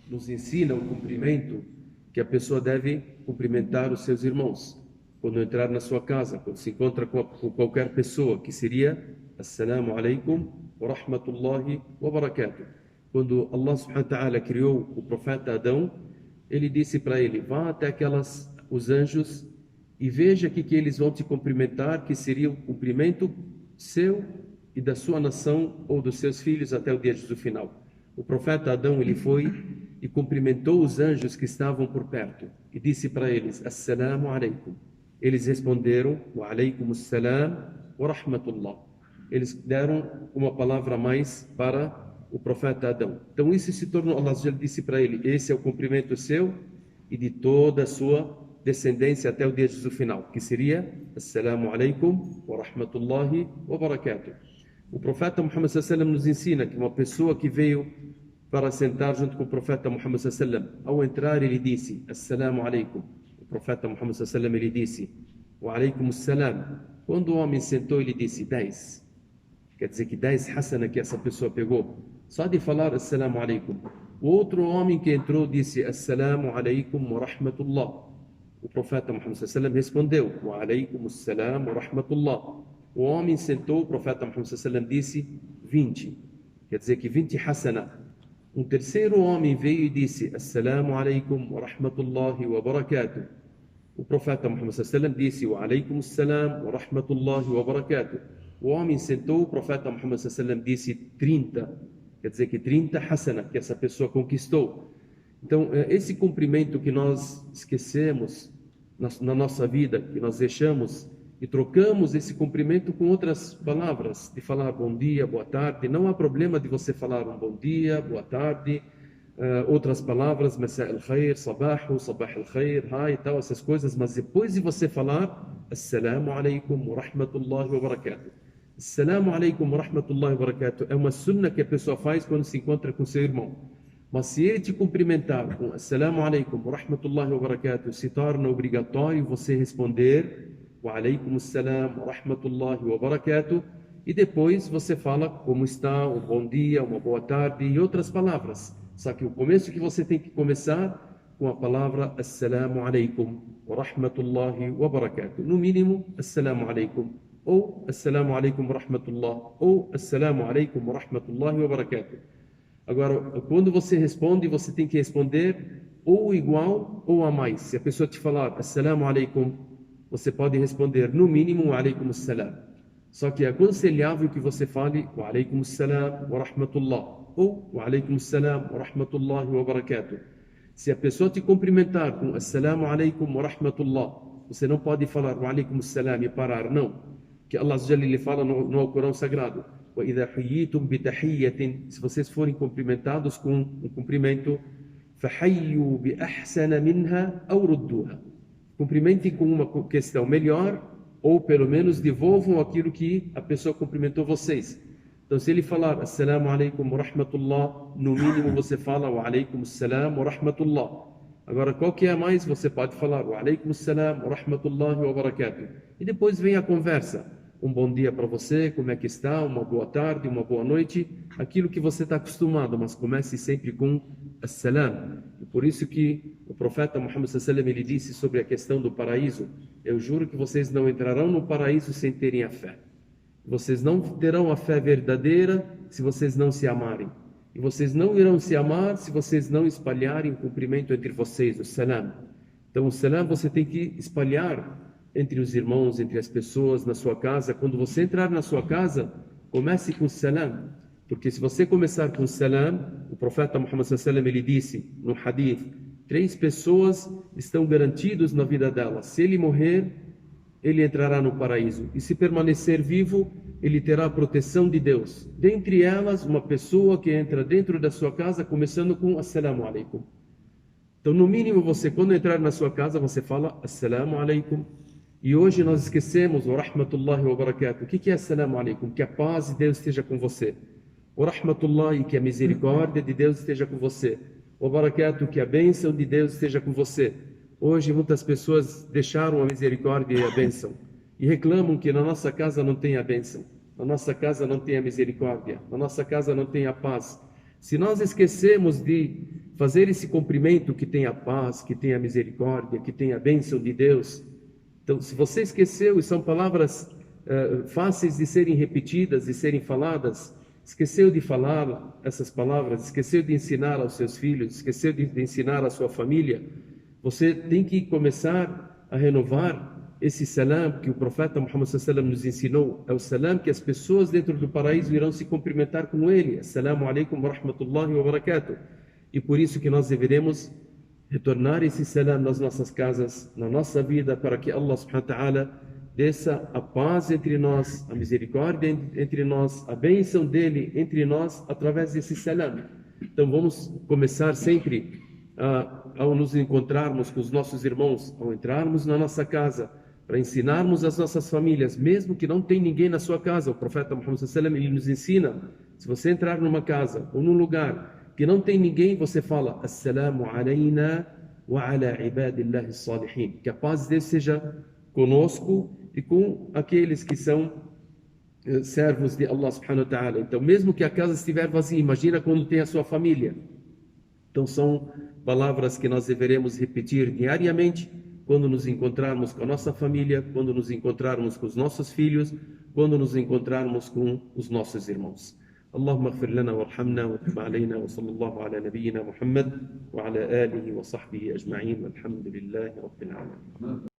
nos ensina o cumprimento que a pessoa deve cumprimentar os seus irmãos quando entrar na sua casa, quando se encontra com qualquer pessoa, que seria Assalamu alaikum wa rahmatullahi wa barakatuh. Quando Allah subhanahu wa ta'ala criou o profeta Adão, ele disse para ele: vá até os anjos e veja que eles vão te cumprimentar, que seria o cumprimento seu e da sua nação ou dos seus filhos até o dia do final. O profeta Adão, ele foi e cumprimentou os anjos que estavam por perto e disse para eles: Assalamu alaikum. Eles responderam: Wa alaikum assalam wa rahmatullah. Eles deram uma palavra a mais para o profeta Adão. Então isso se tornou, Allah já disse para ele: esse é o cumprimento seu e de toda a sua descendência até o dia do final, que seria Assalamu alaikum wa rahmatullahi wa barakatuh. O profeta Muhammad sallallahu alaihi wasallam nos ensina que uma pessoa que veio para sentar junto com o profeta Muhammad sallallahu alaihi wasallam, ao entrar ele disse: Assalamu alaikum. O profeta Muhammad sallallahu alaihi wasallam, ele disse: Wa alaikum assalam. Quando o homem sentou, ele disse 10. Quer dizer que 10 hasana que essa pessoa pegou só de falar Assalamu alaikum. O outro homem que entrou disse: Assalamu alaikum wa rahmatullah. O profeta Muhammad sallallahu alaihi wasallam respondeu: Wa alaikum assalam wa rahmatullah. O homem sentou, o profeta Muhammad sallallahu alaihi wasallam disse 20. Quer dizer que 20 hasana. Um terceiro homem veio e disse: Assalamu alaikum wa rahmatullahi wa barakatuh. O profeta Muhammad sallallahu alaihi wasallam disse: Wa alaikum assalam wa rahmatullahi wa barakatuh. O homem sentou, o profeta Muhammad sallallahu alaihi wasallam disse 30. Quer dizer que 30 hasana que essa pessoa conquistou. Então, esse cumprimento que nós esquecemos na nossa vida, que nós deixamos e trocamos esse cumprimento com outras palavras, de falar bom dia, boa tarde. Não há problema de você falar um bom dia, boa tarde, outras palavras, masa al-khair, sabahu, sabah al-khair, hi e tal, essas coisas, mas depois de você falar Assalamu alaikum wa rahmatullahi wa barakatuh. Assalamu alaikum wa rahmatullahi wa barakatuh é uma sunna que a pessoa faz quando se encontra com seu irmão. Mas se ele te cumprimentar com Assalamu alaikum wa rahmatullahi wa barakatuh, se torna obrigatório você responder Wa alaikum assalam wa rahmatullahi wa barakatuh, e depois você fala como está, um bom dia, uma boa tarde e outras palavras. Só que o começo que você tem que começar com a palavra Assalamu alaikum wa rahmatullahi wa barakatuh. No mínimo, Assalamu alaikum, ou Assalamu alaikum wa rahmatullah, ou Assalamu alaikum wa rahmatullahi wa barakatuh. Agora, quando você responde, você tem que responder ou igual ou a mais. Se a pessoa te falar Assalamu alaikum, você pode responder no mínimo Wa alaikum assalam. Só que é aconselhável que você fale Wa alaikum assalam wa rahmatullah, ou Wa alaikum assalam wa rahmatullahi wa barakatuh. Se a pessoa te cumprimentar com Assalamu alaikum wa rahmatullah, você não pode falar Wa alaikum assalam e parar, não. Que Allah lhe fala no Alcorão Sagrado: وَإِذَا حُيِّيتُمْ بِتَحِيَّةٍ. Se vocês forem cumprimentados com um cumprimento, فَحَيُّوا بِأَحْسَنَ مِنْهَا أَوْ رُدُّوهَا. Cumprimentem com uma questão melhor, ou pelo menos devolvam aquilo que a pessoa cumprimentou vocês. Então, se ele falar Assalamu alaikum wa rahmatullah, no mínimo você fala Wa alaikum assalam wa rahmatullah. Agora, qual que é a mais? Você pode falar Wa alaikum assalam wa rahmatullahi wa barakatuh. E depois vem a conversa. Um bom dia para você, como é que está? Uma boa tarde, uma boa noite. Aquilo que você está acostumado, mas comece sempre com Assalam. E por isso que o profeta Muhammad sallallahu alaihi wasallam, ele disse sobre a questão do paraíso: eu juro que vocês não entrarão no paraíso sem terem a fé. Vocês não terão a fé verdadeira se vocês não se amarem. E vocês não irão se amar se vocês não espalharem o cumprimento entre vocês, o salam. Então o salam você tem que espalhar entre os irmãos, entre as pessoas, na sua casa. Quando você entrar na sua casa, comece com salam. Porque se você começar com salam, o profeta Muhammad sallallahu alaihi wasallam, ele disse no hadith: 3 pessoas estão garantidas na vida delas. Se ele morrer, ele entrará no paraíso. E se permanecer vivo, ele terá a proteção de Deus. Dentre elas, uma pessoa que entra dentro da sua casa, começando com Assalamu alaikum. Então, no mínimo, você, quando entrar na sua casa, você fala Assalamu alaikum. E hoje nós esquecemos o rahmatullahi wa barakatuh. O que é Assalamu alaikum? Que a paz de Deus esteja com você. O rahmatullahi, que a misericórdia de Deus esteja com você. O barakatuh, que a bênção de Deus esteja com você. Hoje muitas pessoas deixaram a misericórdia e a bênção e reclamam que na nossa casa não tem a bênção, na nossa casa não tem a misericórdia, na nossa casa não tem a paz. Se nós esquecemos de fazer esse cumprimento que tem a paz, que tem a misericórdia, que tem a bênção de Deus. Então, se você esqueceu, e são palavras fáceis de serem repetidas, de serem faladas, esqueceu de falar essas palavras, esqueceu de ensinar aos seus filhos, esqueceu de ensinar à sua família, você tem que começar a renovar esse salam que o profeta Muhammad sallallahu alaihi wasallam nos ensinou. É o salam que as pessoas dentro do paraíso irão se cumprimentar com ele. Assalamu alaikum wa rahmatullahi wa barakatuh. E por isso que nós deveremos retornar esse salam nas nossas casas, na nossa vida, para que Allah subhanahu wa ta'ala desça a paz entre nós, a misericórdia entre nós, a bênção dele entre nós, através desse salam. Então vamos começar sempre ao nos encontrarmos com os nossos irmãos, ao entrarmos na nossa casa, para ensinarmos às nossas famílias, mesmo que não tem ninguém na sua casa. O profeta Muhammad sallallahu alaihi wasallam, ele nos ensina, se você entrar numa casa ou num lugar que não tem ninguém, você fala Assalamu alayna wa ala ibadillahi salihin. Que a paz de Deus seja conosco e com aqueles que são servos de Allah subhanahu wa ta'ala. Então, mesmo que a casa estiver vazia, imagina quando tem a sua família. Então, são palavras que nós deveremos repetir diariamente quando nos encontrarmos com a nossa família, quando nos encontrarmos com os nossos filhos, quando nos encontrarmos com os nossos irmãos. اللهم اغفر لنا وارحمنا وتب علينا وصلى الله على نبينا محمد وعلى آله وصحبه أجمعين والحمد لله رب العالمين.